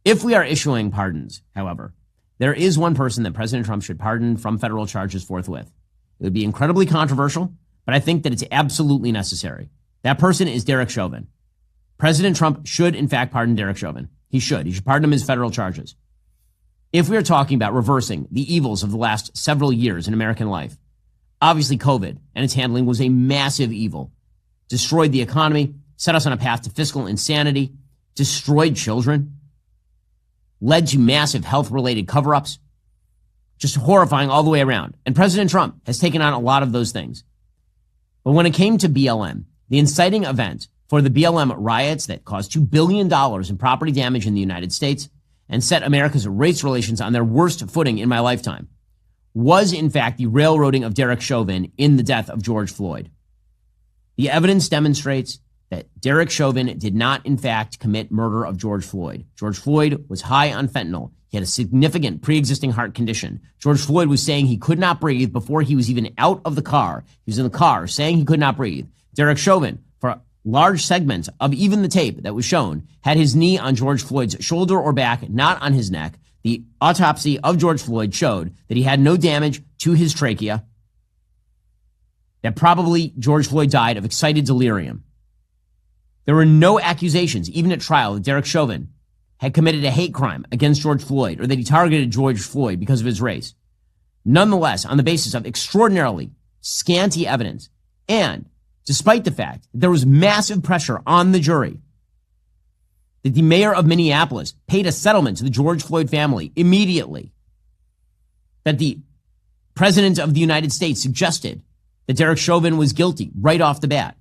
If we are issuing pardons, however, there is one person that President Trump should pardon from federal charges forthwith. It would be incredibly controversial, but I think that it's absolutely necessary. That person is Derek Chauvin. President Trump should, in fact, pardon Derek Chauvin. He should. He should pardon him his federal charges. If we are talking about reversing the evils of the last several years in American life, obviously COVID and its handling was a massive evil. Destroyed the economy, set us on a path to fiscal insanity, destroyed children, led to massive health-related cover-ups, just horrifying all the way around. And President Trump has taken on a lot of those things. But when it came to BLM, the inciting event for the BLM riots that caused $2 billion in property damage in the United States and set America's race relations on their worst footing in my lifetime, was in fact the railroading of Derek Chauvin in the death of George Floyd. The evidence demonstrates that Derek Chauvin did not, in fact, commit murder of George Floyd. George Floyd was high on fentanyl. He had a significant pre-existing heart condition. George Floyd was saying he could not breathe before he was even out of the car. He was in the car saying he could not breathe. Derek Chauvin, for large segments of even the tape that was shown, had his knee on George Floyd's shoulder or back, not on his neck. The autopsy of George Floyd showed that he had no damage to his trachea, that probably George Floyd died of excited delirium. There were no accusations, even at trial, that Derek Chauvin had committed a hate crime against George Floyd or that he targeted George Floyd because of his race. Nonetheless, on the basis of extraordinarily scanty evidence, and despite the fact that there was massive pressure on the jury, that the mayor of Minneapolis paid a settlement to the George Floyd family immediately, that the president of the United States suggested that Derek Chauvin was guilty right off the bat,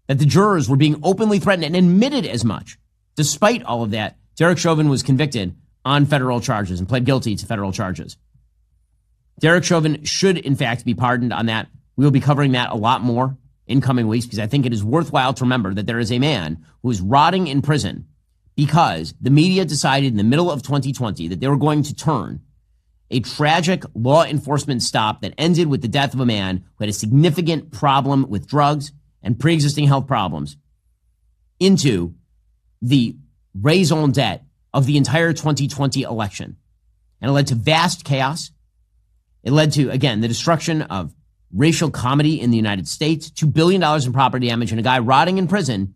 that the jurors were being openly threatened and admitted as much. Despite all of that, Derek Chauvin was convicted on federal charges and pled guilty to federal charges. Derek Chauvin should, in fact, be pardoned on that. We will be covering that a lot more in coming weeks because I think it is worthwhile to remember that there is a man who is rotting in prison because the media decided in the middle of 2020 that they were going to turn a tragic law enforcement stop that ended with the death of a man who had a significant problem with drugs and pre-existing health problems into the raison d'etre of the entire 2020 election. And it led to vast chaos. It led to, again, the destruction of racial comedy in the United States, $2 billion in property damage, and a guy rotting in prison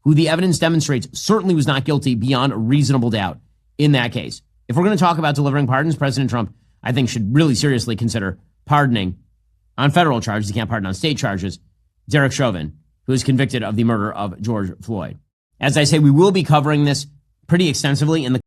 who the evidence demonstrates certainly was not guilty beyond a reasonable doubt in that case. If we're going to talk about delivering pardons, President Trump, I think, should really seriously consider pardoning on federal charges. He can't pardon on state charges Derek Chauvin, who is convicted of the murder of George Floyd. As I say, we will be covering this pretty extensively in the